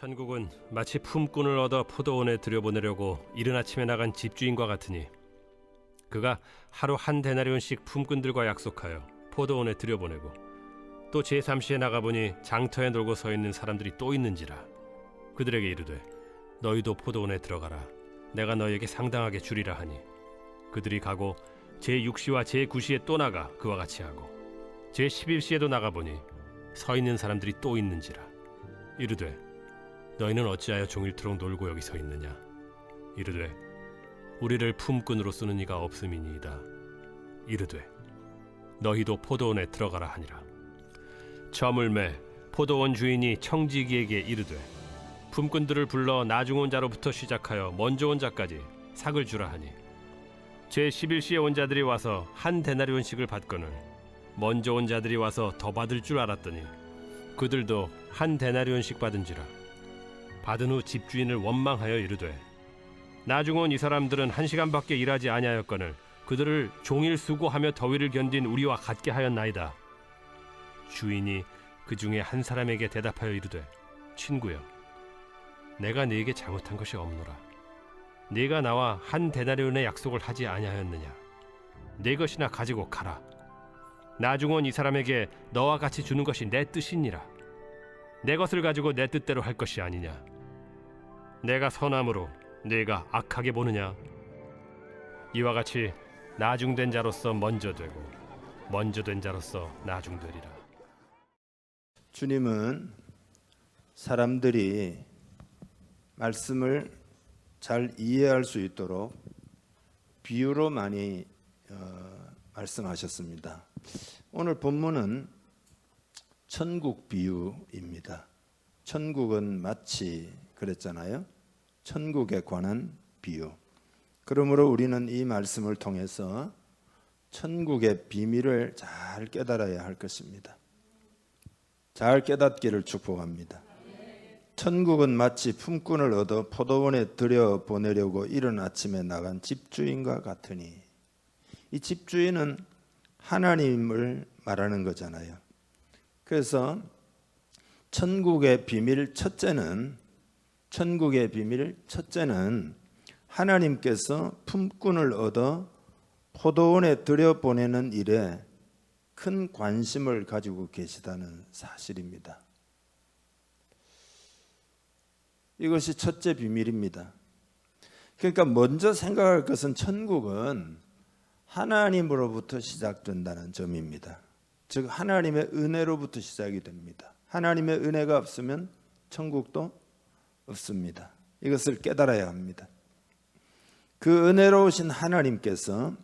천국은 마치 품꾼을 얻어 포도원에 들여보내려고 이른 아침에 나간 집주인과 같으니 그가 하루 한 데나리온씩 품꾼들과 약속하여 포도원에 들여보내고 또 제3시에 나가보니 장터에 놀고 서 있는 사람들이 또 있는지라. 그들에게 이르되 너희도 포도원에 들어가라. 내가 너희에게 상당하게 주리라 하니 그들이 가고 제6시와 제9시에 또 나가 그와 같이 하고 제11시에도 나가보니 서 있는 사람들이 또 있는지라. 이르되 너희는 어찌하여 종일토록 놀고 여기 서 있느냐. 이르되 우리를 품꾼으로 쓰는 이가 없음이니이다. 이르되 너희도 포도원에 들어가라 하니라. 저물매 포도원 주인이 청지기에게 이르되 품꾼들을 불러 나중 온 자로부터 시작하여 먼저 온 자까지 삭을 주라 하니 제11시에 온 자들이 와서 한 데나리온씩을 받거늘 먼저 온 자들이 와서 더 받을 줄 알았더니 그들도 한 데나리온씩 받은지라. 받은 후 집주인을 원망하여 이르되 나중 온 이 사람들은 1시간밖에 일하지 아니하였거늘 그들을 종일 수고하며 더위를 견딘 우리와 같게 하였나이다. 주인이 그 중에 한 사람에게 대답하여 이르되 친구여, 내가 네게 잘못한 것이 없노라. 네가 나와 한 데나리온의 약속을 하지 아니하였느냐. 네 것이나 가지고 가라. 나중 온 이 사람에게 너와 같이 주는 것이 내 뜻이니라. 내 것을 가지고 내 뜻대로 할 것이 아니냐. 내가 선함으로 네가 악하게 보느냐. 이와 같이 나중된 자로서 먼저 되고 먼저 된 자로서 나중되리라. 주님은 사람들이 말씀을 잘 이해할 수 있도록 비유로 많이 말씀하셨습니다. 오늘 본문은 천국 비유입니다. 천국은 마치 그랬잖아요. 천국에 관한 비유. 그러므로 우리는 이 말씀을 통해서 천국의 비밀을 잘 깨달아야 할 것입니다. 잘 깨닫기를 축복합니다. 천국은 마치 품꾼을 얻어 포도원에 들여보내려고 이른 아침에 나간 집주인과 같으니, 이 집주인은 하나님을 말하는 거잖아요. 그래서 천국의 비밀 첫째는 하나님께서 품꾼을 얻어 포도원에 들여보내는 일에 큰 관심을 가지고 계시다는 사실입니다. 이것이 첫째 비밀입니다. 그러니까 먼저 생각할 것은 천국은 하나님으로부터 시작된다는 점입니다. 즉 하나님의 은혜로부터 시작이 됩니다. 하나님의 은혜가 없으면 천국도 없습니다. 이것을 깨달아야 합니다. 그 은혜로우신 하나님께서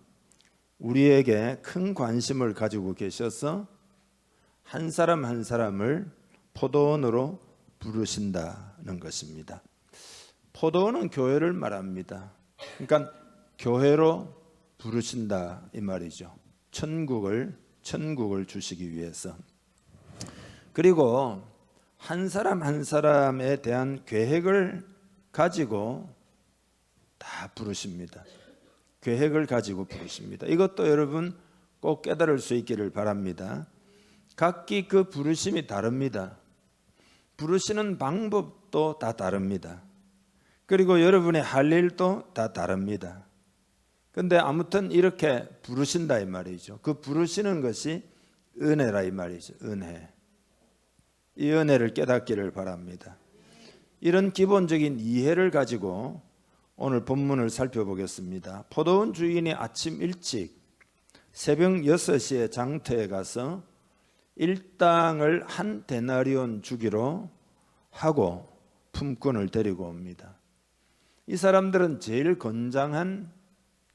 우리에게 큰 관심을 가지고 계셔서 한 사람 한 사람을 포도원으로 부르신다는 것입니다. 포도원은 교회를 말합니다. 그러니까 교회로 부르신다 이 말이죠. 천국을 주시기 위해서. 그리고 한 사람 한 사람에 대한 계획을 가지고 다 부르십니다. 계획을 가지고 부르십니다. 이것도 여러분 꼭 깨달을 수 있기를 바랍니다. 각기 그 부르심이 다릅니다. 부르시는 방법도 다 다릅니다. 그리고 여러분의 할 일도 다 다릅니다. 근데 아무튼 이렇게 부르신다 이 말이죠. 그 부르시는 것이 은혜라 이 말이죠. 은혜. 이 은혜를 깨닫기를 바랍니다. 이런 기본적인 이해를 가지고 오늘 본문을 살펴보겠습니다. 포도원 주인이 아침 일찍 새벽 6시에 장터에 가서 일당을 한 데나리온 주기로 하고 품꾼을 데리고 옵니다. 이 사람들은 제일 건장한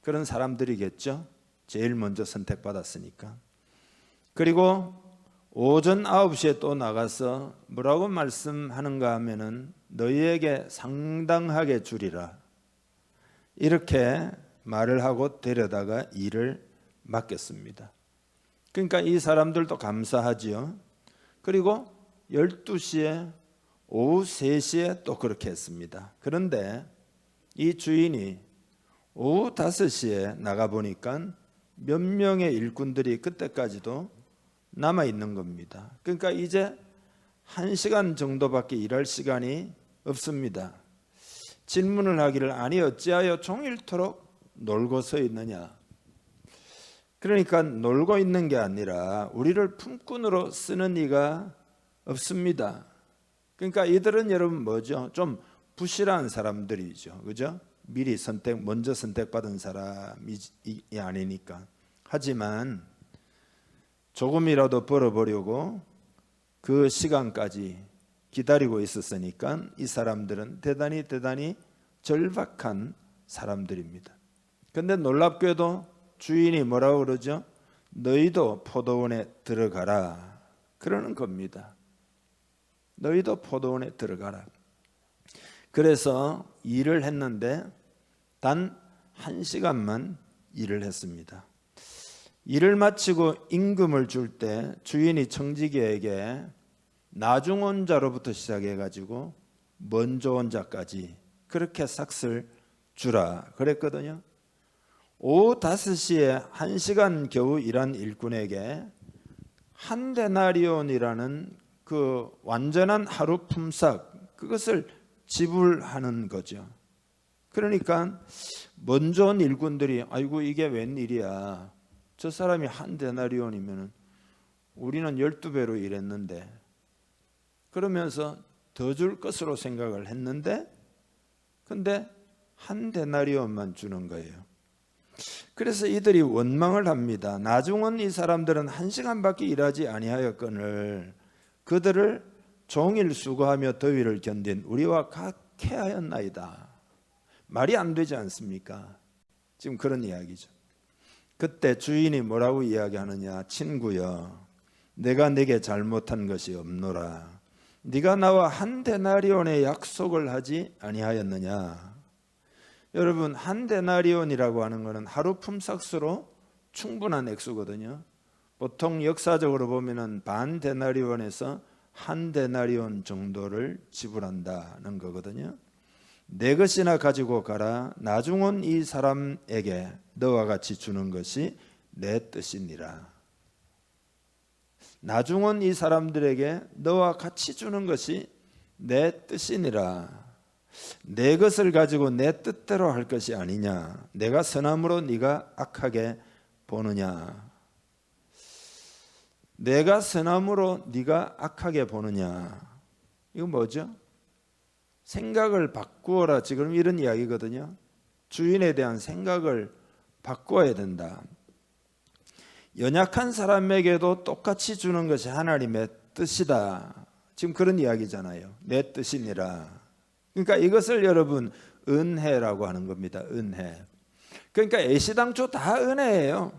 그런 사람들이겠죠. 제일 먼저 선택받았으니까. 그리고 오전 9시에 또 나가서 뭐라고 말씀하는가 하면은 너희에게 상당하게 주리라. 이렇게 말을 하고 데려다가 일을 맡겼습니다. 그러니까 이 사람들도 감사하지요. 그리고 12시에 오후 3시에 또 그렇게 했습니다. 그런데 이 주인이 오후 5시에 나가보니까 몇 명의 일꾼들이 그때까지도 남아 있는 겁니다. 그러니까 이제 1시간 정도밖에 일할 시간이 없습니다. 질문을 하기를 아니 어찌하여 종일토록 놀고 서 있느냐. 그러니까 놀고 있는 게 아니라 우리를 품꾼으로 쓰는 이가 없습니다. 그러니까 이들은 여러분 뭐죠? 좀 부실한 사람들이죠. 그죠? 미리 먼저 선택받은 사람이 아니니까. 하지만 조금이라도 벌어보려고 그 시간까지 기다리고 있었으니까 이 사람들은 대단히 절박한 사람들입니다. 그런데 놀랍게도 주인이 뭐라고 그러죠? 너희도 포도원에 들어가라. 그러는 겁니다. 너희도 포도원에 들어가라. 그래서 일을 했는데 단 1시간만 일을 했습니다. 일을 마치고 임금을 줄 때 주인이 청지기에게 나중 온 자로부터 시작해 가지고 먼저 온 자까지 그렇게 삭슬 주라 그랬거든요. 오후 5시에 1시간 겨우 일한 일꾼에게 한 데나리온이라는 그 완전한 하루 품삯 그것을 지불하는 거죠. 그러니까 먼저 온 일꾼들이 아이고 이게 웬일이야. 저 사람이 한 데나리온이면 우리는 12배로 일했는데 그러면서 더 줄 것으로 생각을 했는데 근데 한 데나리온만 주는 거예요. 그래서 이들이 원망을 합니다. 나중은 이 사람들은 1시간밖에 일하지 아니하였거늘 그들을 종일 수고하며 더위를 견딘 우리와 같게 하였나이다. 말이 안 되지 않습니까? 지금 그런 이야기죠. 그때 주인이 뭐라고 이야기하느냐. 친구여 내가 네게 잘못한 것이 없노라. 네가 나와 한 데나리온의 약속을 하지 아니하였느냐. 여러분 한 데나리온이라고 하는 것은 하루 품삯으로 충분한 액수거든요. 보통 역사적으로 보면은 반 데나리온에서 한 데나리온 정도를 지불한다는 거거든요. 내 것이나 가지고 가라. 나중 온 이 사람에게 너와 같이 주는 것이 내 뜻이니라. 나중 온 이 사람들에게 너와 같이 주는 것이 내 뜻이니라. 내 것을 가지고 내 뜻대로 할 것이 아니냐. 내가 선함으로 네가 악하게 보느냐. 내가 선함으로 네가 악하게 보느냐. 이거 뭐죠? 생각을 바꾸어라. 지금 이런 이야기거든요. 주인에 대한 생각을 바꿔야 된다. 연약한 사람에게도 똑같이 주는 것이 하나님의 뜻이다. 지금 그런 이야기잖아요. 내 뜻이니라. 그러니까 이것을 여러분 은혜라고 하는 겁니다. 은혜. 그러니까 애시당초 다 은혜예요.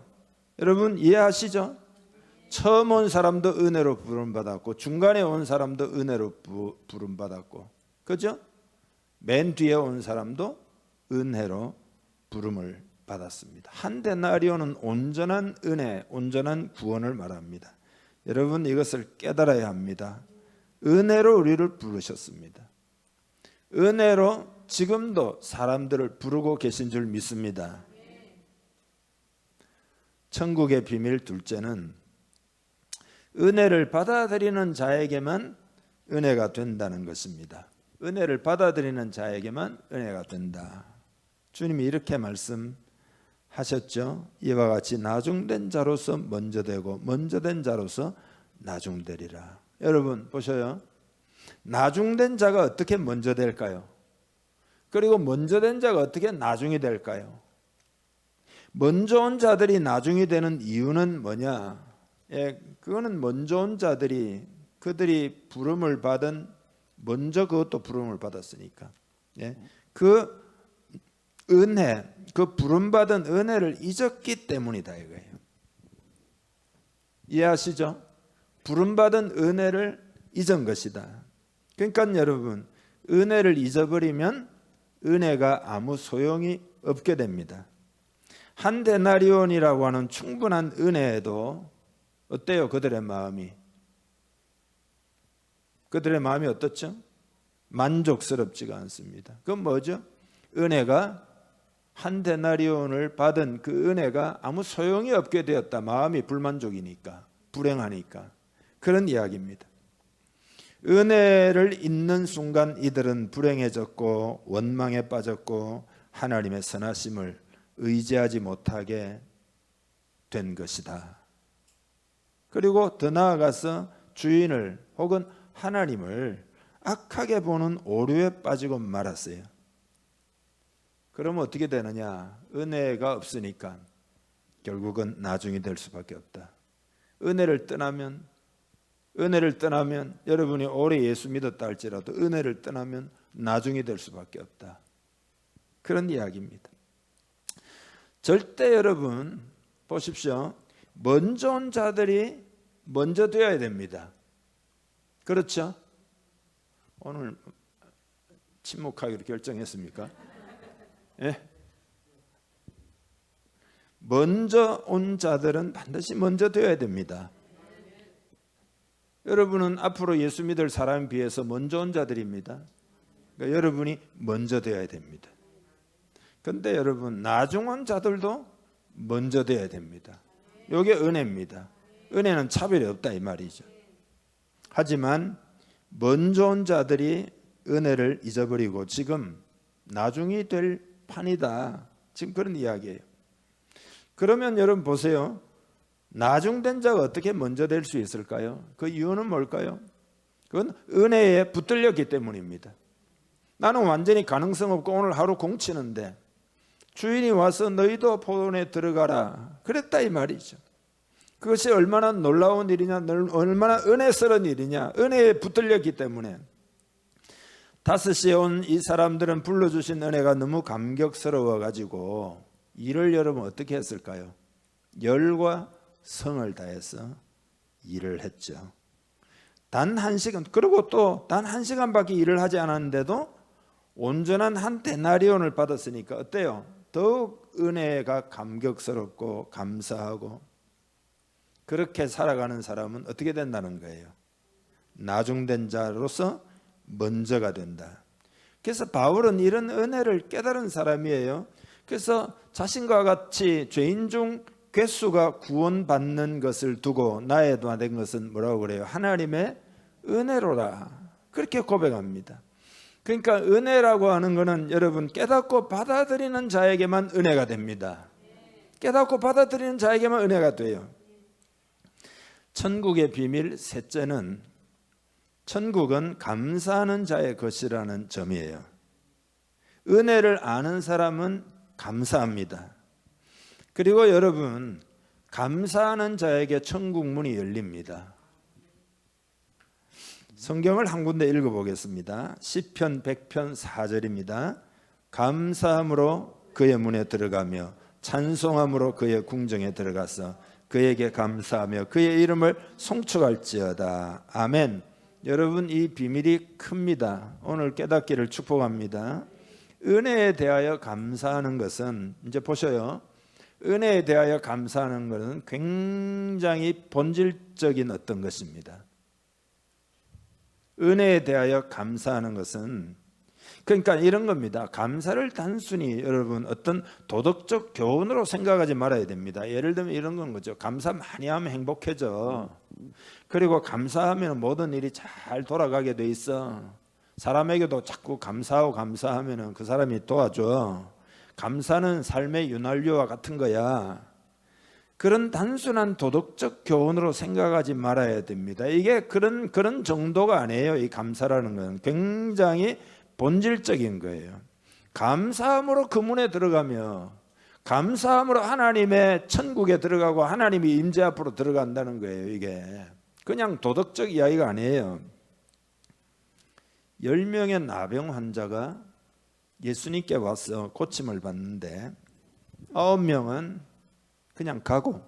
여러분 이해하시죠? 처음 온 사람도 은혜로 부름받았고 중간에 온 사람도 은혜로 부름받았고 그죠? 맨 뒤에 온 사람도 은혜로 부름을 받았습니다. 한 데나리온은 온전한 은혜, 온전한 구원을 말합니다. 여러분 이것을 깨달아야 합니다. 은혜로 우리를 부르셨습니다. 은혜로 지금도 사람들을 부르고 계신 줄 믿습니다. 천국의 비밀 둘째는 은혜를 받아들이는 자에게만 은혜가 된다는 것입니다. 은혜를 받아들이는 자에게만 은혜가 된다. 주님이 이렇게 말씀하셨죠. 이와 같이 나중된 자로서 먼저 되고 먼저 된 자로서 나중되리라. 여러분 보셔요. 나중된 자가 어떻게 먼저 될까요? 그리고 먼저 된 자가 어떻게 나중이 될까요? 먼저 온 자들이 나중이 되는 이유는 뭐냐? 그거는 먼저 온 자들이 그들이 부름을 받은 먼저 그것도 부름을 받았으니까 그 은혜, 그 부름받은 은혜를 잊었기 때문이다 이거예요. 이해하시죠? 부름받은 은혜를 잊은 것이다. 그러니까 여러분 은혜를 잊어버리면 은혜가 아무 소용이 없게 됩니다. 한 데나리온이라고 하는 충분한 은혜에도 어때요? 그들의 마음이 어떻죠? 만족스럽지가 않습니다. 그건 뭐죠? 은혜가 한 데나리온을 받은 그 은혜가 아무 소용이 없게 되었다. 마음이 불만족이니까, 불행하니까. 그런 이야기입니다. 은혜를 잊는 순간 이들은 불행해졌고 원망에 빠졌고 하나님의 선하심을 의지하지 못하게 된 것이다. 그리고 더 나아가서 주인을 혹은 하나님을 악하게 보는 오류에 빠지고 말았어요. 그러면 어떻게 되느냐? 은혜가 없으니까 결국은 나중이 될 수밖에 없다. 은혜를 떠나면 여러분이 오래 예수 믿었다 할지라도 은혜를 떠나면 나중이 될 수밖에 없다. 그런 이야기입니다. 절대 여러분 보십시오. 먼저 온 자들이 먼저 되어야 됩니다. 그렇죠? 오늘 침묵하기로 결정했습니까? 예? 먼저 온 자들은 반드시 먼저 되어야 됩니다. 여러분은 앞으로 예수 믿을 사람에 비해서 먼저 온 자들입니다. 그러니까 여러분이 먼저 되어야 됩니다. 그런데 여러분 나중 온 자들도 먼저 되어야 됩니다. 이게 은혜입니다. 은혜는 차별이 없다 이 말이죠. 하지만 먼저 온 자들이 은혜를 잊어버리고 지금 나중이 될 판이다. 지금 그런 이야기예요. 그러면 여러분 보세요. 나중된 자가 어떻게 먼저 될 수 있을까요? 그 이유는 뭘까요? 그건 은혜에 붙들렸기 때문입니다. 나는 완전히 가능성 없고 오늘 하루 공치는데 주인이 와서 너희도 포도원에 들어가라 그랬다 이 말이죠. 그것이 얼마나 놀라운 일이냐, 얼마나 은혜스러운 일이냐. 은혜에 붙들렸기 때문에 5시에 온 이 사람들은 불러주신 은혜가 너무 감격스러워 가지고 일을 여러분 어떻게 했을까요? 열과 성을 다해서 일을 했죠. 단 1시간, 그리고 또 단 1시간밖에 일을 하지 않았는데도 온전한 한 데나리온을 받았으니까 어때요? 더욱 은혜가 감격스럽고 감사하고 그렇게 살아가는 사람은 어떻게 된다는 거예요? 나중된 자로서 먼저가 된다. 그래서 바울은 이런 은혜를 깨달은 사람이에요. 그래서 자신과 같이 죄인 중 괴수가 구원받는 것을 두고 나에 된 것은 뭐라고 그래요? 하나님의 은혜로라. 그렇게 고백합니다. 그러니까 은혜라고 하는 것은 여러분 깨닫고 받아들이는 자에게만 은혜가 됩니다. 깨닫고 받아들이는 자에게만 은혜가 돼요. 천국의 비밀 셋째는 천국은 감사하는 자의 것이라는 점이에요. 은혜를 아는 사람은 감사합니다. 그리고 여러분 감사하는 자에게 천국 문이 열립니다. 성경을 한 군데 읽어보겠습니다. 시편 100편 4절입니다. 감사함으로 그의 문에 들어가며 찬송함으로 그의 궁정에 들어가서 그에게 감사하며 그의 이름을 송축할지어다. 아멘. 여러분 이 비밀이 큽니다. 오늘 깨닫기를 축복합니다. 은혜에 대하여 감사하는 것은 이제 보셔요. 은혜에 대하여 감사하는 것은 굉장히 본질적인 어떤 것입니다. 은혜에 대하여 감사하는 것은 그러니까 이런 겁니다. 감사를 단순히 여러분 어떤 도덕적 교훈으로 생각하지 말아야 됩니다. 예를 들면 이런 건 거죠. 감사 많이 하면 행복해져. 그리고 감사하면 모든 일이 잘 돌아가게 돼 있어. 사람에게도 자꾸 감사하고 감사하면 그 사람이 도와줘. 감사는 삶의 윤활유와 같은 거야. 그런 단순한 도덕적 교훈으로 생각하지 말아야 됩니다. 이게 그런 정도가 아니에요. 이 감사라는 건 굉장히 본질적인 거예요. 감사함으로 그 문에 들어가며 감사함으로 하나님의 천국에 들어가고 하나님이 임재 앞으로 들어간다는 거예요. 이게 그냥 도덕적 이야기가 아니에요. 10명의 나병 환자가 예수님께 와서 고침을 받는데 9명은 그냥 가고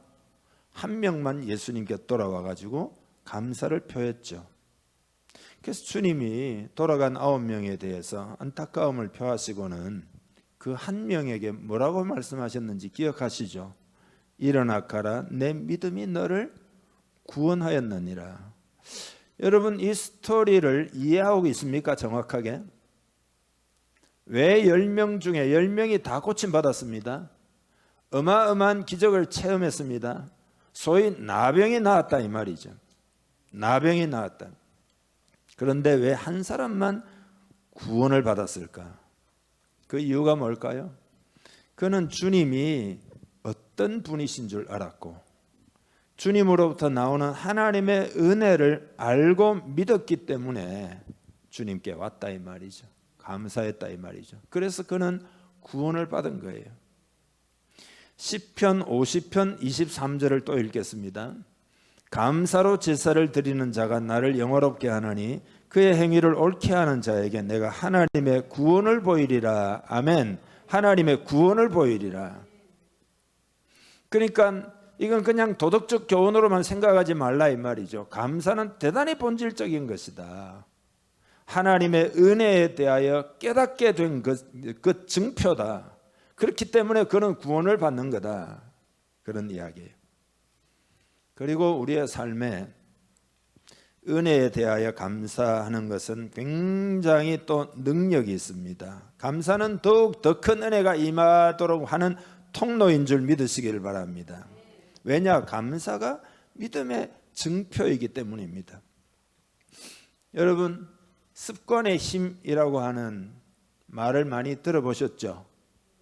1명만 예수님께 돌아와 가지고 감사를 표했죠. 그래서 주님이 돌아간 9명에 대해서 안타까움을 표하시고는 그 1명에게 뭐라고 말씀하셨는지 기억하시죠? 일어나 가라, 내 믿음이 너를 구원하였느니라. 여러분 이 스토리를 이해하고 있습니까? 정확하게? 왜 10명 중에 10명이 다 고침받았습니다. 어마어마한 기적을 체험했습니다. 소위 나병이 나았다 이 말이죠. 나병이 나았다. 그런데 왜 한 사람만 구원을 받았을까? 그 이유가 뭘까요? 그는 주님이 어떤 분이신 줄 알았고 주님으로부터 나오는 하나님의 은혜를 알고 믿었기 때문에 주님께 왔다 이 말이죠. 감사했다 이 말이죠. 그래서 그는 구원을 받은 거예요. 시편 50편 23절을 또 읽겠습니다. 감사로 제사를 드리는 자가 나를 영화롭게 하느니 그의 행위를 옳게 하는 자에게 내가 하나님의 구원을 보이리라. 아멘. 하나님의 구원을 보이리라. 그러니까 이건 그냥 도덕적 교훈으로만 생각하지 말라 이 말이죠. 감사는 대단히 본질적인 것이다. 하나님의 은혜에 대하여 깨닫게 된 그 증표다. 그렇기 때문에 그는 구원을 받는 거다. 그런 이야기예요. 그리고 우리의 삶에 은혜에 대하여 감사하는 것은 굉장히 또 능력이 있습니다. 감사는 더욱 더 큰 은혜가 임하도록 하는 통로인 줄 믿으시길 바랍니다. 왜냐? 감사가 믿음의 증표이기 때문입니다. 여러분, 습관의 힘이라고 하는 말을 많이 들어보셨죠?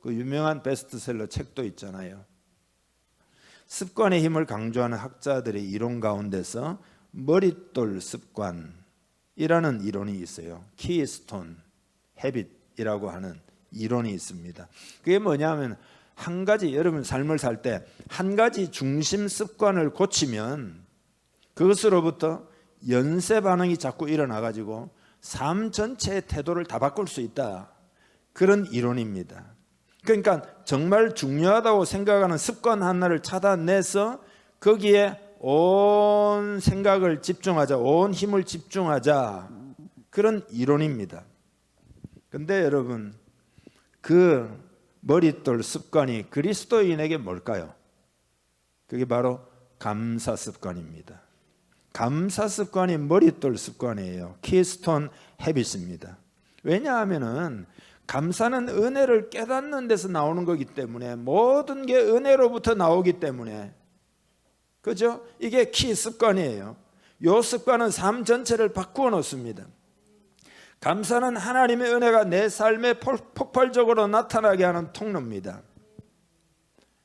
그 유명한 베스트셀러 책도 있잖아요. 습관의 힘을 강조하는 학자들의 이론 가운데서 머릿돌 습관이라는 이론이 있어요. 키스톤 헤빗이라고 하는 이론이 있습니다. 그게 뭐냐면 한 가지, 여러분 삶을 살 때 한 가지 중심 습관을 고치면 그것으로부터 연쇄 반응이 자꾸 일어나 가지고 삶 전체의 태도를 다 바꿀 수 있다. 그런 이론입니다. 그러니까 정말 중요하다고 생각하는 습관 하나를 찾아내서 거기에 온 생각을 집중하자, 온 힘을 집중하자, 그런 이론입니다. 근데 여러분, 그 머릿돌 습관이 그리스도인에게 뭘까요? 그게 바로 감사 습관입니다. 감사 습관이 머릿돌 습관이에요. 키스톤 헤빗입니다. 왜냐하면은 감사는 은혜를 깨닫는 데서 나오는 거기 때문에, 모든 게 은혜로부터 나오기 때문에, 그죠? 이게 키 습관이에요. 이 습관은 삶 전체를 바꾸어 놓습니다. 감사는 하나님의 은혜가 내 삶에 폭발적으로 나타나게 하는 통로입니다.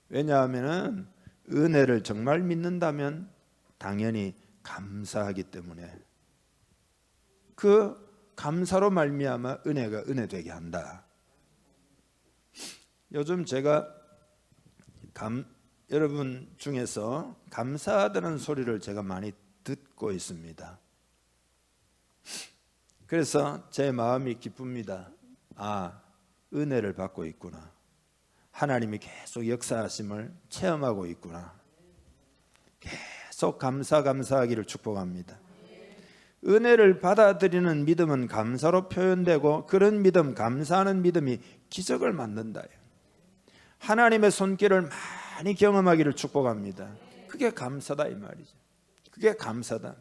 왜냐하면 은혜를 정말 믿는다면 당연히 감사하기 때문에 그 감사로 말미암아 은혜가 은혜되게 한다. 요즘 제가 여러분 중에서 감사하다는 소리를 제가 많이 듣고 있습니다. 그래서 제 마음이 기쁩니다. 아, 은혜를 받고 있구나. 하나님이 계속 역사하심을 체험하고 있구나. 계속 감사하기를 축복합니다. 은혜를 받아들이는 믿음은 감사로 표현되고 그런 믿음, 감사하는 믿음이 기적을 만든다. 하나님의 손길을 많이 경험하기를 축복합니다. 그게 감사다 이 말이죠. 그게 감사다.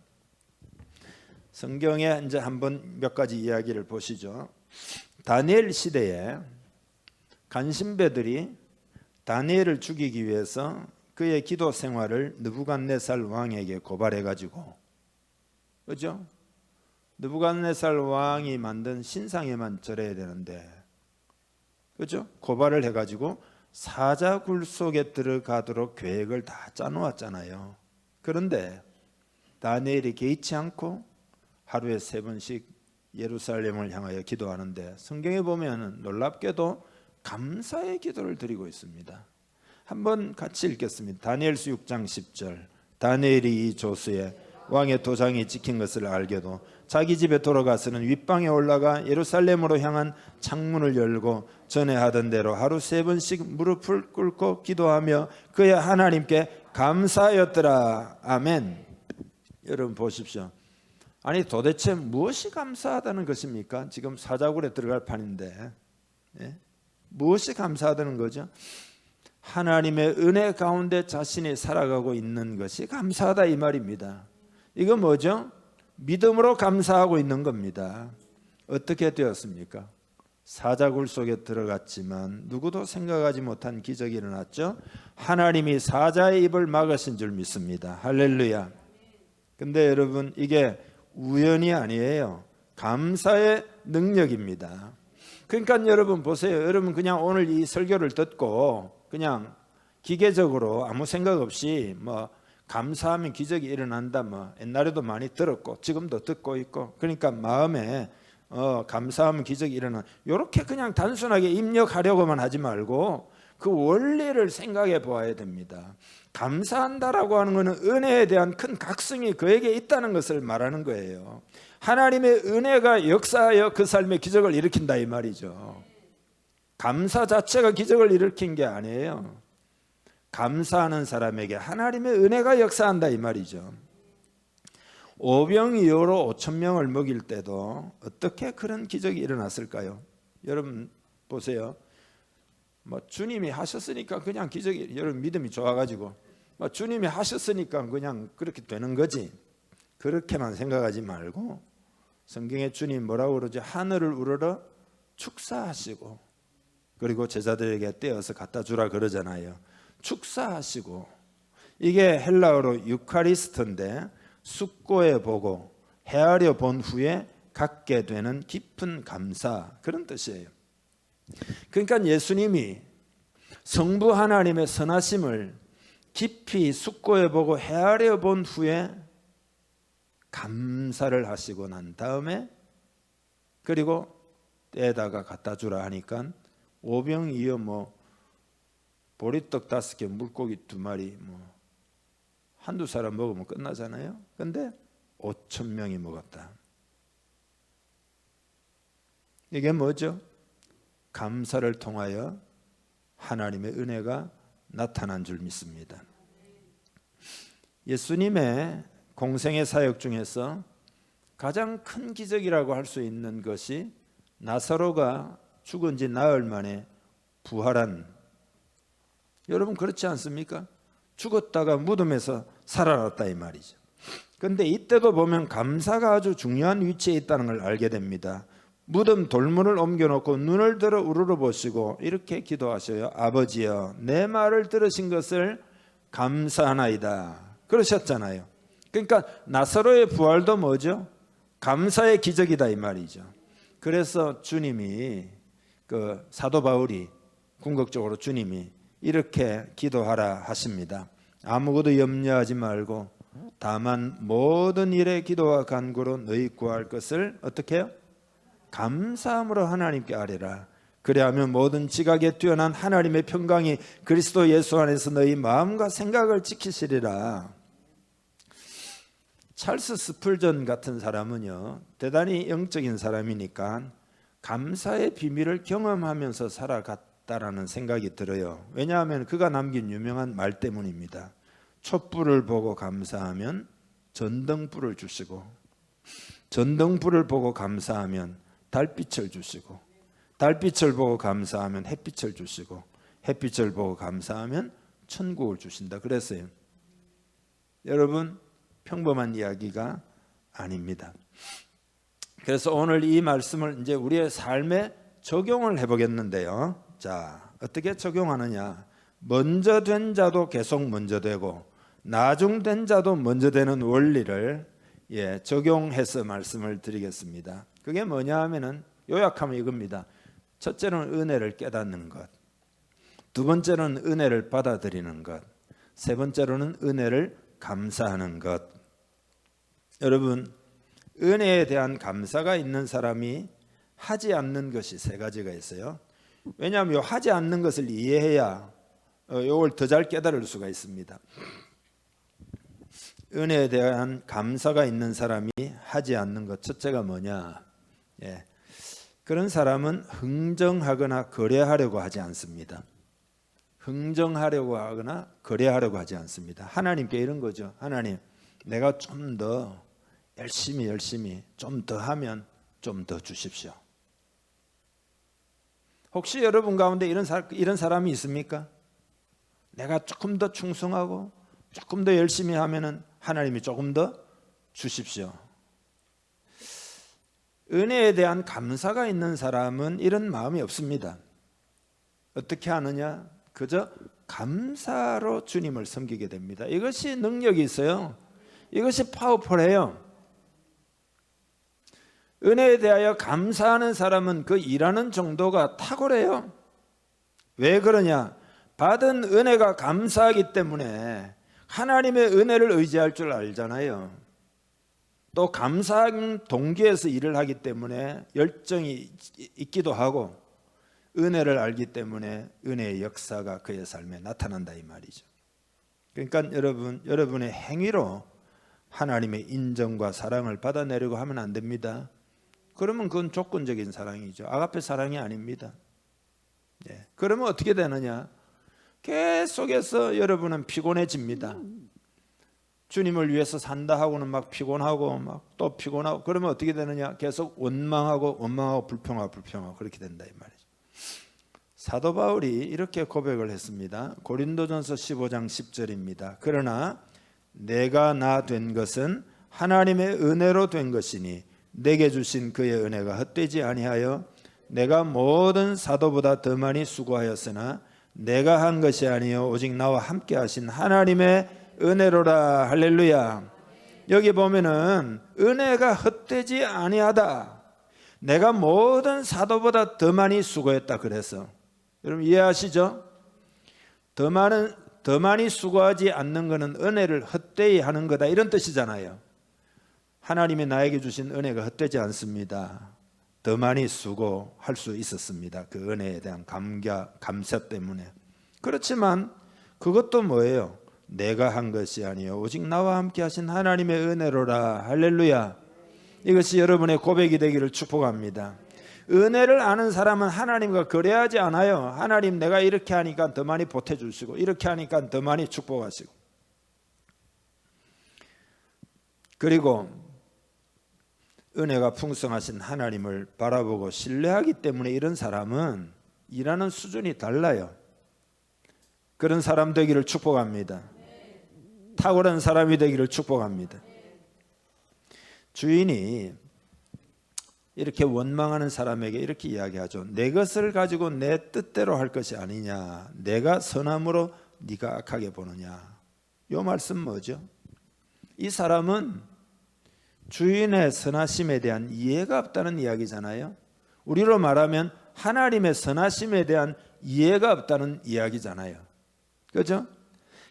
성경에 이제 한번 몇 가지 이야기를 보시죠. 다니엘 시대에 간신배들이 다니엘을 죽이기 위해서 그의 기도 생활을 느부갓네살 왕에게 고발해 가지고, 그죠? 느부갓네살 왕이 만든 신상에만 절해야 되는데, 그죠? 고발을 해 가지고 사자굴 속에 들어가도록 계획을 다 짜놓았잖아요. 그런데 다니엘이 개의치 않고 하루에 3번씩 예루살렘을 향하여 기도하는데, 성경에 보면 놀랍게도 감사의 기도를 드리고 있습니다. 한번 같이 읽겠습니다. 다니엘서 6장 10절. 다니엘이 이 조수에 왕의 도장이 찍힌 것을 알게도 자기 집에 돌아가서는 윗방에 올라가 예루살렘으로 향한 창문을 열고 전에 하던 대로 하루 3번씩 무릎을 꿇고 기도하며 그의 하나님께 감사하였더라. 아멘. 여러분 보십시오. 아니 도대체 무엇이 감사하다는 것입니까? 지금 사자굴에 들어갈 판인데, 예? 무엇이 감사하다는 거죠? 하나님의 은혜 가운데 자신이 살아가고 있는 것이 감사하다 이 말입니다. 이건 뭐죠? 믿음으로 감사하고 있는 겁니다. 어떻게 되었습니까? 사자굴 속에 들어갔지만 누구도 생각하지 못한 기적이 일어났죠. 하나님이 사자의 입을 막으신 줄 믿습니다. 할렐루야. 근데 여러분, 이게 우연이 아니에요. 감사의 능력입니다. 그러니까 여러분 보세요. 여러분 그냥 오늘 이 설교를 듣고 그냥 기계적으로 아무 생각 없이 뭐 감사하면 기적이 일어난다 뭐 옛날에도 많이 들었고 지금도 듣고 있고 그러니까 마음에 감사하면 기적이 일어나 이렇게 그냥 단순하게 입력하려고만 하지 말고 그 원리를 생각해 보아야 됩니다. 감사한다라고 하는 것은 은혜에 대한 큰 각성이 그에게 있다는 것을 말하는 거예요. 하나님의 은혜가 역사하여 그 삶에 기적을 일으킨다 이 말이죠. 감사 자체가 기적을 일으킨 게 아니에요. 감사하는 사람에게 하나님의 은혜가 역사한다 이 말이죠. 오병이어로 5,000명을 먹일 때도 어떻게 그런 기적이 일어났을까요? 여러분 보세요. 뭐 주님이 하셨으니까 그냥 기적이, 여러분 믿음이 좋아가지고 뭐 주님이 하셨으니까 그냥 그렇게 되는 거지. 그렇게만 생각하지 말고 성경에 주님 뭐라고 그러죠? 하늘을 우러러 축사하시고 그리고 제자들에게 떼어서 갖다 주라 그러잖아요. 축사하시고 이게 헬라어로 유카리스트인데 숙고해 보고 헤아려 본 후에 갖게 되는 깊은 감사 그런 뜻이에요. 그러니까 예수님이 성부 하나님의 선하심을 깊이 숙고해 보고 헤아려 본 후에 감사를 하시고 난 다음에 그리고 떼다가 갖다 주라 하니까 오병이어 뭐 보리떡 5개 물고기 2마리 뭐 한두 사람 먹으면 끝나잖아요. 근데 5,000명이 먹었다. 이게 뭐죠? 감사를 통하여 하나님의 은혜가 나타난 줄 믿습니다. 예수님의 공생의 사역 중에서 가장 큰 기적이라고 할 수 있는 것이 나사로가 죽은 지 나흘 만에 부활한, 여러분 그렇지 않습니까? 죽었다가 무덤에서 살아났다 이 말이죠. 그런데 이때도 보면 감사가 아주 중요한 위치에 있다는 걸 알게 됩니다. 무덤 돌문을 옮겨놓고 눈을 들어 우러러 보시고 이렇게 기도하셔요. 아버지여 내 말을 들으신 것을 감사하나이다 그러셨잖아요. 그러니까 나사로의 부활도 뭐죠? 감사의 기적이다 이 말이죠. 그래서 주님이 그 사도 바울이 궁극적으로 주님이 이렇게 기도하라 하십니다. 아무것도 염려하지 말고 다만 모든 일에 기도와 간구로 너희 구할 것을 어떻게 해요? 감사함으로 하나님께 아뢰라. 그리하면 모든 지각에 뛰어난 하나님의 평강이 그리스도 예수 안에서 너희 마음과 생각을 지키시리라. 찰스 스풀전 같은 사람은요 대단히 영적인 사람이니까 감사의 비밀을 경험하면서 살아갔다라는 생각이 들어요. 왜냐하면 그가 남긴 유명한 말 때문입니다. 촛불을 보고 감사하면 전등불을 주시고 전등불을 보고 감사하면 달빛을 주시고 달빛을 보고 감사하면 햇빛을 주시고 햇빛을 보고 감사하면 천국을 주신다 그랬어요. 여러분 평범한 이야기가 아닙니다. 그래서 오늘 이 말씀을 이제 우리의 삶에 적용을 해보겠는데요. 자, 어떻게 적용하느냐? 먼저 된 자도 계속 먼저 되고 나중된 자도 먼저 되는 원리를 적용해서 말씀을 드리겠습니다. 그게 뭐냐 하면은 요약하면 이겁니다. 첫째는 은혜를 깨닫는 것, 두 번째는 은혜를 받아들이는 것, 세 번째로는 은혜를 감사하는 것. 여러분 은혜에 대한 감사가 있는 사람이 하지 않는 것이 세 가지가 있어요. 왜냐하면 하지 않는 것을 이해해야 이걸 더 잘 깨달을 수가 있습니다. 은혜에 대한 감사가 있는 사람이 하지 않는 것 첫째가 뭐냐? 그런 사람은 흥정하거나 거래하려고 하지 않습니다. 흥정하려고 하거나 거래하려고 하지 않습니다. 하나님께 이런 거죠. 하나님, 내가 좀 더 열심히 좀 더 하면 좀 더 주십시오. 혹시 여러분 가운데 이런 사람이 있습니까? 내가 조금 더 충성하고 조금 더 열심히 하면은 하나님이 조금 더 주십시오. 은혜에 대한 감사가 있는 사람은 이런 마음이 없습니다. 어떻게 하느냐? 그저 감사로 주님을 섬기게 됩니다. 이것이 능력이 있어요. 이것이 파워풀해요. 은혜에 대하여 감사하는 사람은 그 일하는 정도가 탁월해요. 왜 그러냐? 받은 은혜가 감사하기 때문에 하나님의 은혜를 의지할 줄 알잖아요. 또 감사한 동기에서 일을 하기 때문에 열정이 있기도 하고 은혜를 알기 때문에 은혜의 역사가 그의 삶에 나타난다 이 말이죠. 그러니까 여러분의 행위로 하나님의 인정과 사랑을 받아내려고 하면 안 됩니다. 그러면 그건 조건적인 사랑이죠. 아가페 사랑이 아닙니다. 그러면 어떻게 되느냐? 계속해서 여러분은 피곤해집니다. 주님을 위해서 산다 하고는 막 피곤하고 막 또 피곤하고 그러면 어떻게 되느냐? 계속 원망하고 불평하고 그렇게 된다 이 말이죠. 사도 바울이 이렇게 고백을 했습니다. 고린도전서 15장 10절입니다. 그러나 내가 나 된 것은 하나님의 은혜로 된 것이니 내게 주신 그의 은혜가 헛되지 아니하여 내가 모든 사도보다 더 많이 수고하였으나 내가 한 것이 아니요 오직 나와 함께 하신 하나님의 은혜로라. 할렐루야. 여기 보면은 은혜가 헛되지 아니하다. 내가 모든 사도보다 더 많이 수고했다 그래서 여러분 이해하시죠? 더 많이 수고하지 않는 것은 은혜를 헛되이 하는 거다 이런 뜻이잖아요. 하나님이 나에게 주신 은혜가 헛되지 않습니다. 더 많이 수고할 수 있었습니다. 그 은혜에 대한 감사 때문에. 그렇지만 그것도 뭐예요? 내가 한 것이 아니요 오직 나와 함께 하신 하나님의 은혜로라. 할렐루야. 이것이 여러분의 고백이 되기를 축복합니다. 은혜를 아는 사람은 하나님과 거래하지 않아요. 하나님 내가 이렇게 하니까 더 많이 보태주시고 이렇게 하니까 더 많이 축복하시고 그리고 은혜가 풍성하신 하나님을 바라보고 신뢰하기 때문에 이런 사람은 일하는 수준이 달라요. 그런 사람 되기를 축복합니다. 탁월한 사람이 되기를 축복합니다. 주인이 이렇게 원망하는 사람에게 이렇게 이야기하죠. 내 것을 가지고 내 뜻대로 할 것이 아니냐. 내가 선함으로 네가 악하게 보느냐. 이 말씀 뭐죠? 이 사람은 주인의 선하심에 대한 이해가 없다는 이야기잖아요. 우리로 말하면 하나님의 선하심에 대한 이해가 없다는 이야기잖아요. 그렇죠?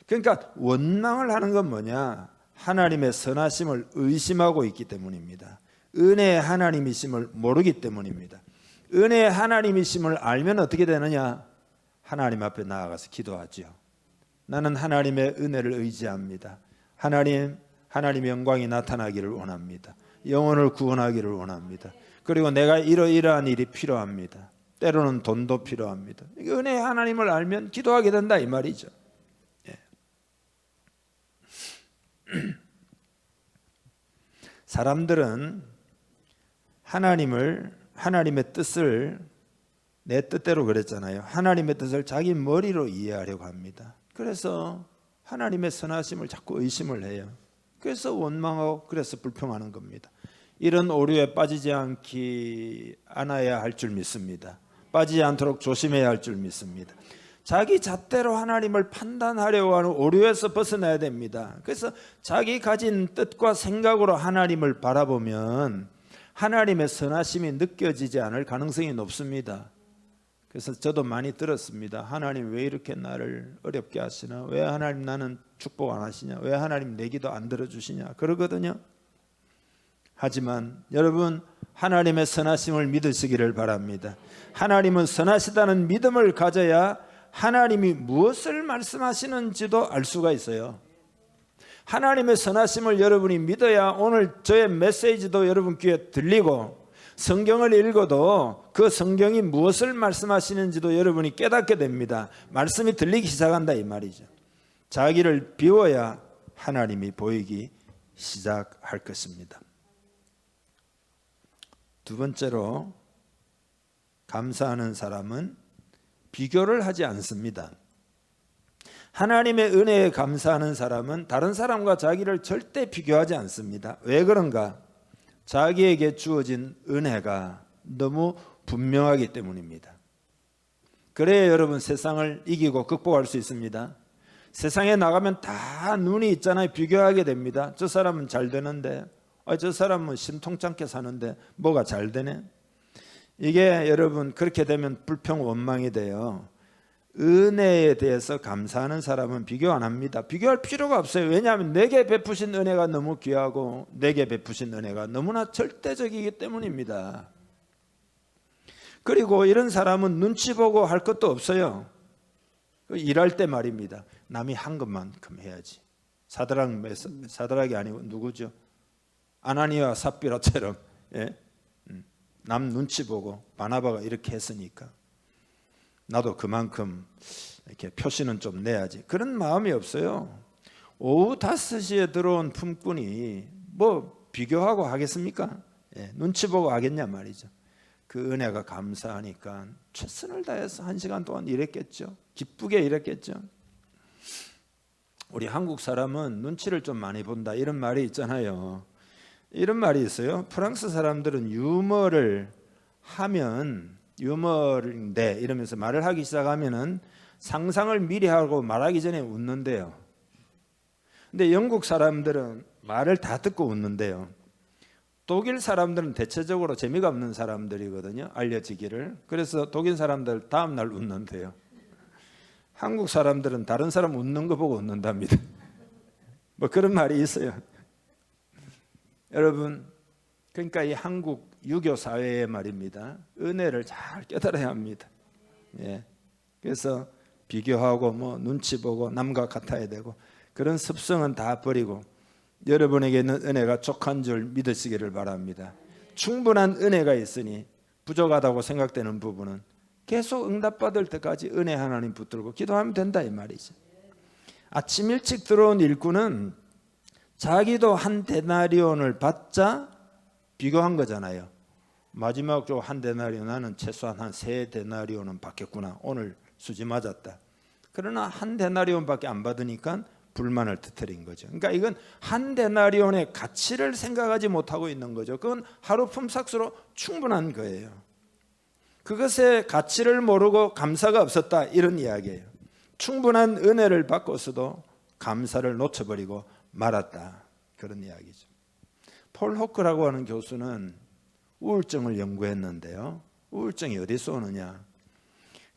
그러니까 원망을 하는 건 뭐냐? 하나님의 선하심을 의심하고 있기 때문입니다. 은혜의 하나님이심을 모르기 때문입니다. 은혜의 하나님이심을 알면 어떻게 되느냐? 하나님 앞에 나아가서 기도하죠. 나는 하나님의 은혜를 의지합니다. 하나님의 영광이 나타나기를 원합니다. 영혼을 구원하기를 원합니다. 그리고 내가 이러이러한 일이 필요합니다. 때로는 돈도 필요합니다. 은혜의 하나님을 알면 기도하게 된다 이 말이죠. 사람들은 하나님의 뜻을 내 뜻대로 그랬잖아요. 하나님의 뜻을 자기 머리로 이해하려고 합니다. 그래서 하나님의 선하심을 자꾸 의심을 해요. 그래서 원망하고 그래서 불평하는 겁니다. 이런 오류에 빠지지 않아야 할 줄 믿습니다. 빠지지 않도록 조심해야 할 줄 믿습니다. 자기 잣대로 하나님을 판단하려고 하는 오류에서 벗어나야 됩니다. 그래서 자기 가진 뜻과 생각으로 하나님을 바라보면 하나님의 선하심이 느껴지지 않을 가능성이 높습니다. 그래서 저도 많이 들었습니다. 하나님 왜 이렇게 나를 어렵게 하시나? 왜 하나님 나는 축복 안 하시냐? 왜 하나님 내 기도 안 들어주시냐? 그러거든요. 하지만 여러분 하나님의 선하심을 믿으시기를 바랍니다. 하나님은 선하시다는 믿음을 가져야 하나님이 무엇을 말씀하시는지도 알 수가 있어요. 하나님의 선하심을 여러분이 믿어야 오늘 저의 메시지도 여러분 귀에 들리고 성경을 읽어도 그 성경이 무엇을 말씀하시는지도 여러분이 깨닫게 됩니다. 말씀이 들리기 시작한다 이 말이죠. 자기를 비워야 하나님이 보이기 시작할 것입니다. 두 번째로 감사하는 사람은 비교를 하지 않습니다. 하나님의 은혜에 감사하는 사람은 다른 사람과 자기를 절대 비교하지 않습니다. 왜 그런가? 자기에게 주어진 은혜가 너무 분명하기 때문입니다. 그래야 여러분 세상을 이기고 극복할 수 있습니다. 세상에 나가면 다 눈이 있잖아요. 비교하게 됩니다. 저 사람은 잘 되는데 저 사람은 신통찮게 사는데 뭐가 잘 되네. 이게 여러분 그렇게 되면 불평 원망이 돼요. 은혜에 대해서 감사하는 사람은 비교 안 합니다. 비교할 필요가 없어요. 왜냐하면 내게 베푸신 은혜가 너무 귀하고 내게 베푸신 은혜가 너무나 절대적이기 때문입니다. 그리고 이런 사람은 눈치 보고 할 것도 없어요. 일할 때 말입니다. 남이 한 것만큼 해야지. 사드락이 아니고 누구죠? 아나니아 삽비라처럼, 예? 남 눈치 보고 바나바가 이렇게 했으니까 나도 그만큼 이렇게 표시는 좀 내야지. 그런 마음이 없어요. 오후 5시에 들어온 품꾼이 뭐 비교하고 하겠습니까? 예, 눈치 보고 하겠냐 말이죠. 그 은혜가 감사하니까 최선을 다해서 1시간 동안 일했겠죠. 기쁘게 일했겠죠. 우리 한국 사람은 눈치를 좀 많이 본다 이런 말이 있잖아요. 이런 말이 있어요. 프랑스 사람들은 유머를 하면 유머인데 이러면서 말을 하기 시작하면은 상상을 미리 하고 말하기 전에 웃는데요. 근데 영국 사람들은 말을 다 듣고 웃는데요. 독일 사람들은 대체적으로 재미가 없는 사람들이거든요. 알려지기를. 그래서 독일 사람들 다음 날 웃는데요. 한국 사람들은 다른 사람 웃는 거 보고 웃는답니다. 뭐 그런 말이 있어요. 여러분, 그러니까 이 한국 유교 사회의 말입니다. 은혜를 잘 깨달아야 합니다. 예. 그래서 비교하고 뭐 눈치 보고 남과 같아야 되고 그런 습성은 다 버리고 여러분에게는 은혜가 족한 줄 믿으시기를 바랍니다. 충분한 은혜가 있으니 부족하다고 생각되는 부분은 계속 응답받을 때까지 은혜 하나님 붙들고 기도하면 된다 이 말이죠. 아침 일찍 들어온 일꾼은 자기도 한 데나리온을 받자 비교한 거잖아요. 마지막 주 한 데나리온, 나는 최소한 한 3데나리온은 받겠구나. 오늘 수지 맞았다. 그러나 한 데나리온밖에 안 받으니까 불만을 터뜨린 거죠. 그러니까 이건 한 데나리온의 가치를 생각하지 못하고 있는 거죠. 그건 하루 품삯으로 충분한 거예요. 그것의 가치를 모르고 감사가 없었다 이런 이야기예요. 충분한 은혜를 받고서도 감사를 놓쳐버리고 말았다 그런 이야기죠. 폴 호크라고 하는 교수는 우울증을 연구했는데요. 우울증이 어디서 오느냐?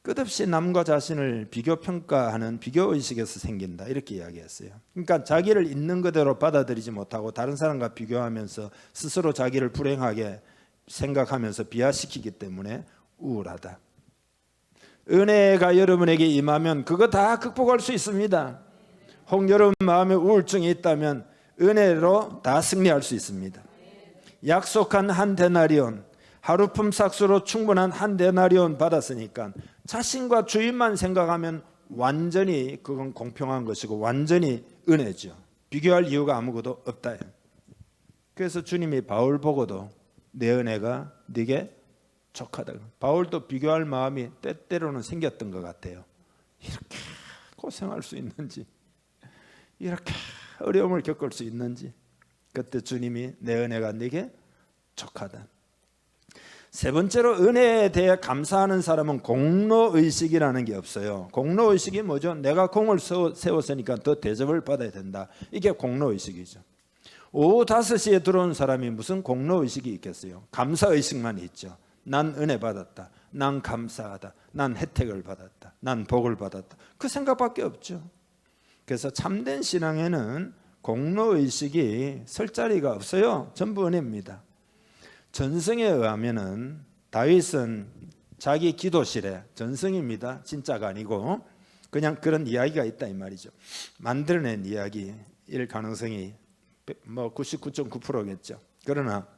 끝없이 남과 자신을 비교평가하는 비교의식에서 생긴다 이렇게 이야기했어요. 그러니까 자기를 있는 그대로 받아들이지 못하고 다른 사람과 비교하면서 스스로 자기를 불행하게 생각하면서 비하시키기 때문에 우울하다. 은혜가 여러분에게 임하면 그거 다 극복할 수 있습니다. 혹 여러분 마음에 우울증이 있다면 은혜로 다 승리할 수 있습니다. 약속한 한 데나리온, 하루 품삯으로 충분한 한 데나리온 받았으니까 자신과 주인만 생각하면 완전히 그건 공평한 것이고 완전히 은혜죠. 비교할 이유가 아무것도 없다. 그래서 주님이 바울 보고도 내 은혜가 네게 족하다. 바울도 비교할 마음이 때때로는 생겼던 것 같아요. 이렇게 고생할 수 있는지, 이렇게 어려움을 겪을 수 있는지, 그때 주님이 내 은혜가 네게 족하다. 세 번째로 은혜에 대해 감사하는 사람은 공로의식이라는 게 없어요. 공로의식이 뭐죠? 내가 공을 세웠으니까 더 대접을 받아야 된다. 이게 공로의식이죠. 오후 5시에 들어온 사람이 무슨 공로의식이 있겠어요? 감사의식만 있죠. 난 은혜 받았다. 난 감사하다. 난 혜택을 받았다. 난 복을 받았다. 그 생각밖에 없죠. 그래서 참된 신앙에는 공로의식이 설 자리가 없어요. 전부 은혜입니다. 전승에 의하면은 다윗은 자기 기도실에, 전승입니다. 진짜가 아니고 그냥 그런 이야기가 있다 이 말이죠. 만들어낸 이야기일 가능성이 뭐 99.9%겠죠. 그러나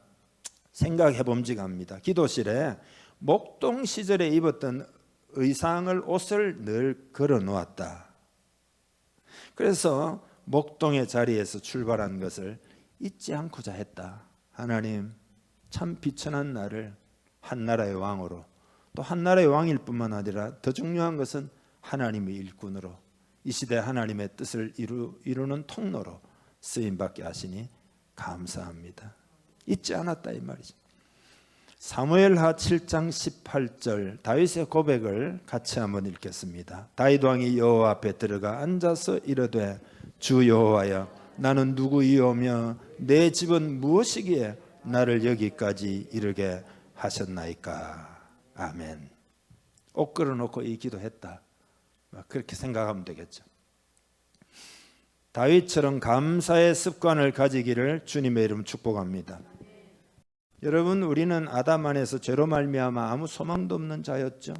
생각해 봄직합니다. 기도실에 목동 시절에 입었던 의상을 옷을 늘 걸어 놓았다. 그래서 목동의 자리에서 출발한 것을 잊지 않고자 했다. 하나님 참 비천한 나를 한 나라의 왕으로, 또 한 나라의 왕일 뿐만 아니라 더 중요한 것은 하나님의 일꾼으로, 이 시대 하나님의 뜻을 이루는 통로로 쓰임받게 하시니 감사합니다. 잊지 않았다 이 말이죠. 사무엘하 7장 18절 다윗의 고백을 같이 한번 읽겠습니다. 다윗 왕이 여호와 앞에 들어가 앉아서 이르되 주 여호와여 나는 누구이오며 내 집은 무엇이기에 나를 여기까지 이르게 하셨나이까. 아멘. 옷 걸어놓고 이 기도했다. 그렇게 생각하면 되겠죠. 다윗처럼 감사의 습관을 가지기를 주님의 이름 축복합니다. 여러분, 우리는 아담 안에서 죄로 말미암아 아무 소망도 없는 자였죠.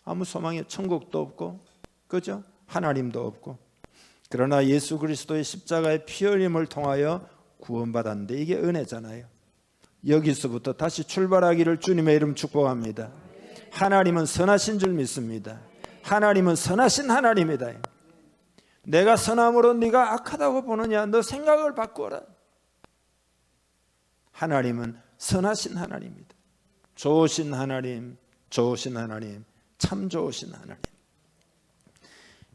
아무 소망이, 천국도 없고, 그죠? 하나님도 없고. 그러나 예수 그리스도의 십자가의 피 흘림을 통하여 구원받았는데 이게 은혜잖아요. 여기서부터 다시 출발하기를 주님의 이름 축복합니다. 하나님은 선하신 줄 믿습니다. 하나님은 선하신 하나님이다. 내가 선함으로 네가 악하다고 보느냐? 너 생각을 바꾸어라. 하나님은 선하신 하나님입니다. 좋으신 하나님, 좋으신 하나님, 참 좋으신 하나님.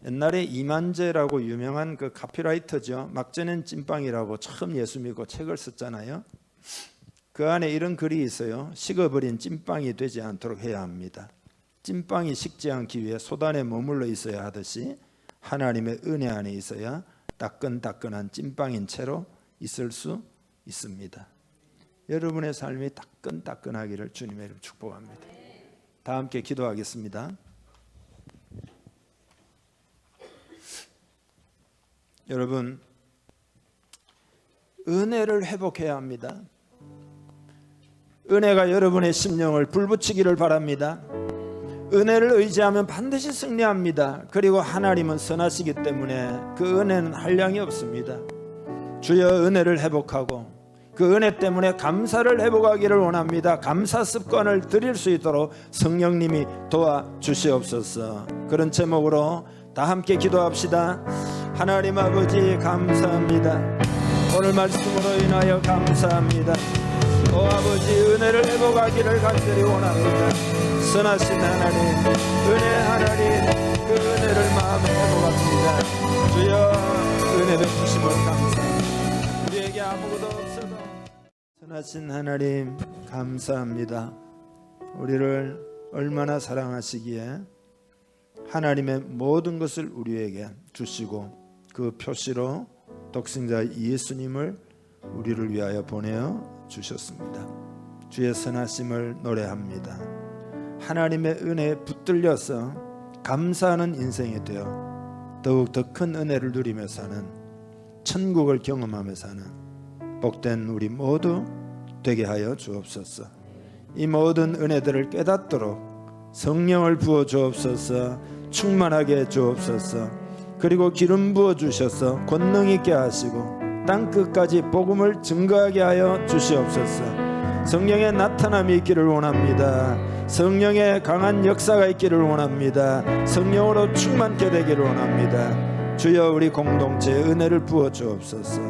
옛날에 이만재라고 유명한 그 카피라이터죠. 막전엔 찐빵이라고 처음 예수 믿고 책을 썼잖아요. 그 안에 이런 글이 있어요. 식어버린 찐빵이 되지 않도록 해야 합니다. 찐빵이 식지 않기 위해 소단에 머물러 있어야 하듯이 하나님의 은혜 안에 있어야 따끈따끈한 찐빵인 채로 있을 수 있습니다. 여러분의 삶이 따끈따끈하기를 주님의 이름 축복합니다. 다 함께 기도하겠습니다. 여러분, 은혜를 회복해야 합니다. 은혜가 여러분의 심령을 불붙이기를 바랍니다. 은혜를 의지하면 반드시 승리합니다. 그리고 하나님은 선하시기 때문에 그 은혜는 한량이 없습니다. 주여 은혜를 회복하고 그 은혜 때문에 감사를 회복하기를 원합니다. 감사 습관을 들일 수 있도록 성령님이 도와주시옵소서. 그런 제목으로 다 함께 기도합시다. 하나님 아버지 감사합니다. 오늘 말씀으로 인하여 감사합니다. 오 아버지, 은혜를 회복하기를 간절히 원합니다. 선하신 하나님, 은혜 하나님, 그 은혜를 마음에 회복합니다. 주여 은혜 베푸심을 감사합니다. 우리에게 아무것도 없어도 선하신 하나님 감사합니다. 우리를 얼마나 사랑하시기에 하나님의 모든 것을 우리에게 주시고 그 표시로 독생자 예수님을 우리를 위하여 보내어 주셨습니다. 주의 선하심을 노래합니다. 하나님의 은혜에 붙들려서 감사하는 인생이 되어 더욱 더 큰 은혜를 누리며 사는, 천국을 경험하며 사는 복된 우리 모두 되게 하여 주옵소서. 이 모든 은혜들을 깨닫도록 성령을 부어 주옵소서. 충만하게 해 주옵소서. 그리고 기름 부어 주셔서 권능 있게 하시고 땅 끝까지 복음을 증거하게 하여 주시옵소서. 성령의 나타남이 있기를 원합니다. 성령의 강한 역사가 있기를 원합니다. 성령으로 충만케 되기를 원합니다. 주여 우리 공동체에 은혜를 부어 주옵소서.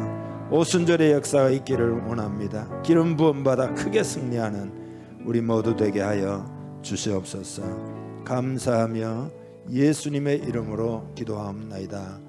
오순절의 역사가 있기를 원합니다. 기름 부음 받아 크게 승리하는 우리 모두 되게 하여 주시옵소서. 감사하며 예수님의 이름으로 기도하옵나이다.